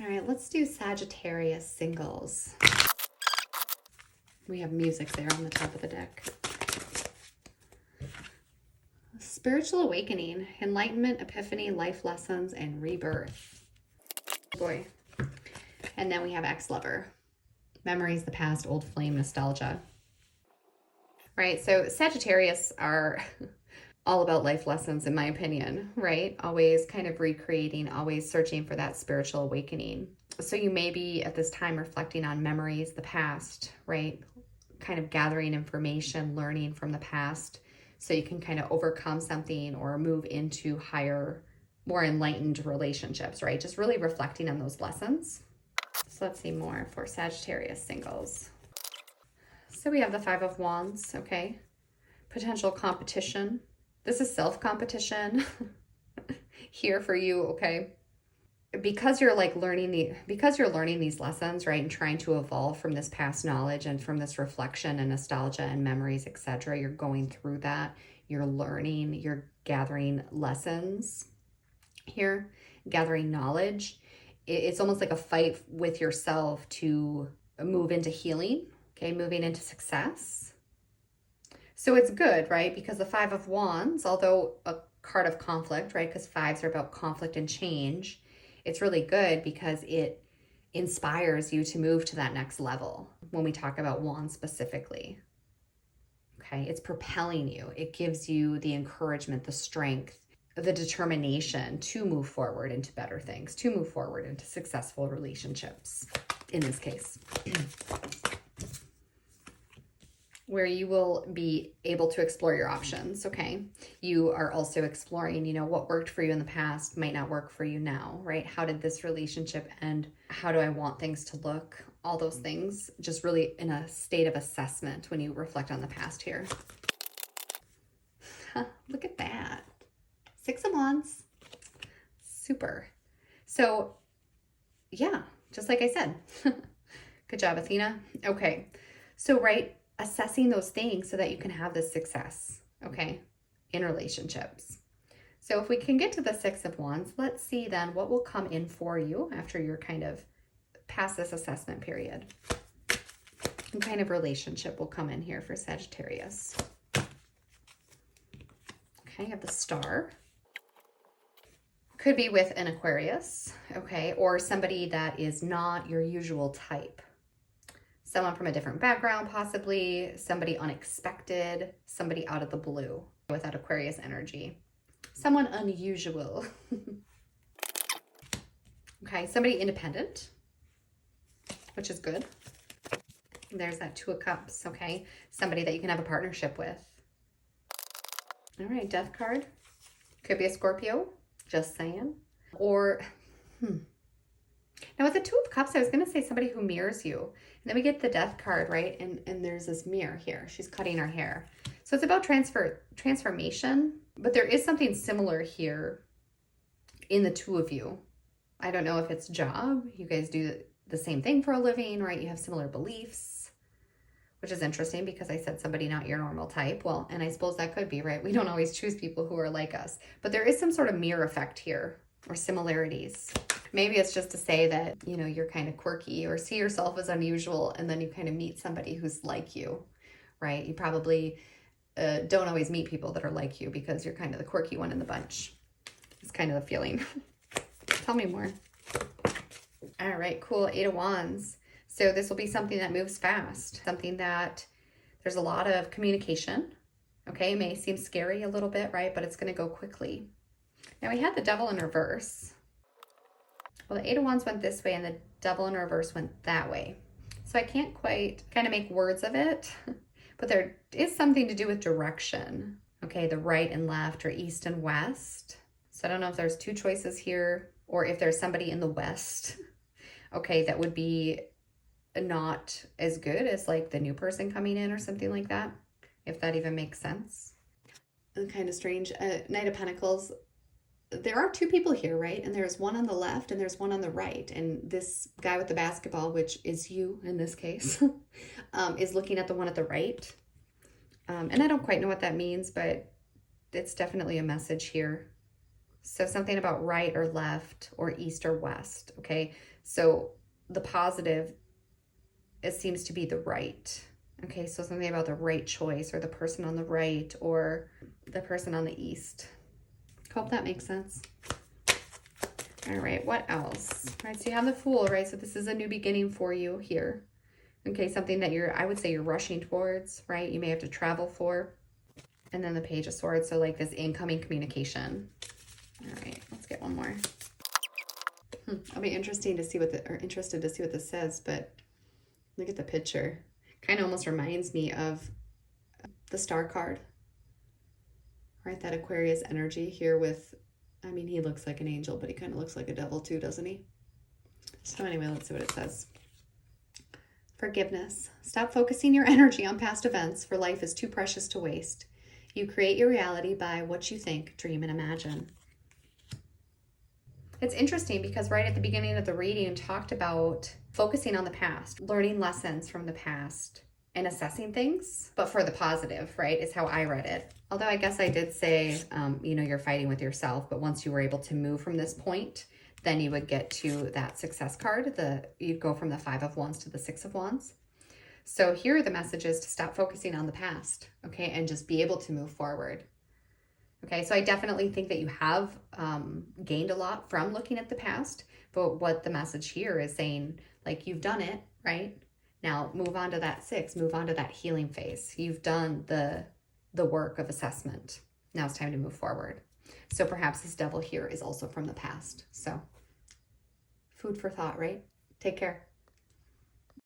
All right, let's do Sagittarius singles. We have music there on the top of the deck. Spiritual awakening, enlightenment, epiphany, life lessons, and rebirth. Boy. And then we have ex-lover. Memories, the past, old flame, nostalgia. Right, so Sagittarius are all about life lessons, in my opinion, right? Always kind of recreating, always searching for that spiritual awakening. So you may be at this time reflecting on memories, the past, right? Kind of gathering information, learning from the past, so you can kind of overcome something or move into higher, more enlightened relationships, right? Just really reflecting on those lessons. So let's see more for Sagittarius singles. So we have the Five of Wands, okay? Potential competition. This is self-competition here for you, okay? Because you're like learning these lessons, right? And trying to evolve from this past knowledge and from this reflection and nostalgia and memories, etc. You're going through that. You're learning, you're gathering lessons here, gathering knowledge. It's almost like a fight with yourself to move into healing, okay? Moving into success. So it's good, right? Because the Five of Wands, although a card of conflict, right? Because fives are about conflict and change. It's really good because it inspires you to move to that next level when we talk about wands specifically. Okay, it's propelling you. It gives you the encouragement, the strength, the determination to move forward into better things, to move forward into successful relationships, in this case. Where you will be able to explore your options, okay? You are also exploring, what worked for you in the past might not work for you now, right? How did this relationship end? How do I want things to look? All those things, just really in a state of assessment when you reflect on the past here. Look at that. Six of Wands. Super. So, yeah, just like I said. Good job, Athena. Okay, so right, assessing those things so that you can have this success, okay, in relationships. So if we can get to the Six of Wands, let's see then what will come in for you after you're kind of past this assessment period. What kind of relationship will come in here for Sagittarius? Okay, you have the Star. Could be with an Aquarius, okay, or somebody that is not your usual type. Someone from a different background, possibly, somebody unexpected, somebody out of the blue with that Aquarius energy. Someone unusual. Okay, somebody independent, which is good. There's that Two of Cups, okay? Somebody that you can have a partnership with. All right, Death card. Could be a Scorpio, just saying. Or, Now with the Two of Cups, I was going to say somebody who mirrors you. And then we get the Death card, right? And there's this mirror here. She's cutting her hair. So it's about transformation. But there is something similar here in the two of you. I don't know if it's job. You guys do the same thing for a living, right? You have similar beliefs, which is interesting because I said somebody not your normal type. Well, and I suppose that could be, right? We don't always choose people who are like us. But there is some sort of mirror effect here or similarities. Maybe it's just to say that, you're kind of quirky or see yourself as unusual, and then you kind of meet somebody who's like you, right? You probably don't always meet people that are like you because you're kind of the quirky one in the bunch. It's kind of the feeling. Tell me more. All right, cool. Eight of Wands. So this will be something that moves fast, something that there's a lot of communication. Okay, it may seem scary a little bit, right? But it's going to go quickly. Now we had the Devil in reverse. Well, the Eight of Wands went this way and the Devil in reverse went that way. So I can't quite kind of make words of it, but there is something to do with direction. Okay, the right and left or east and west. So I don't know if there's two choices here or if there's somebody in the west, okay, that would be not as good as like the new person coming in or something like that, if that even makes sense. Kind of strange. Knight of Pentacles. There are two people here, right? And there's one on the left and there's one on the right. And this guy with the basketball, which is you in this case, is looking at the one at the right. And I don't quite know what that means, but it's definitely a message here. So something about right or left or east or west, okay? So the positive, it seems to be the right. Okay, so something about the right choice, or the person on the right, or the person on the east. Hope that makes sense. All right, what else? All right, so you have the Fool, right? So this is a new beginning for you here. Okay, something that I would say you're rushing towards, right? You may have to travel for. And then the Page of Swords, so like this incoming communication. All right, let's get one more. I'll be interested to see what this says, but look at the picture. Kind of almost reminds me of the Star card, right? That Aquarius energy here with, I mean, he looks like an angel, but he kind of looks like a devil too, doesn't he? So anyway, let's see what it says. Forgiveness. Stop focusing your energy on past events, for life is too precious to waste. You create your reality by what you think, dream, and imagine. It's interesting because right at the beginning of the reading, talked about focusing on the past, learning lessons from the past, and assessing things, but for the positive, right, is how I read it. Although I guess I did say, you know, you're fighting with yourself, but once you were able to move from this point, then you would get to that success card. You'd go from the 5 of Wands to the 6 of Wands. So here are the messages to stop focusing on the past, okay, and just be able to move forward. Okay, so I definitely think that you have gained a lot from looking at the past, but what the message here is saying, like, you've done it, right? Now move on to that 6, move on to that healing phase. You've done the work of assessment. Now it's time to move forward. So perhaps this Devil here is also from the past. So food for thought, right? Take care.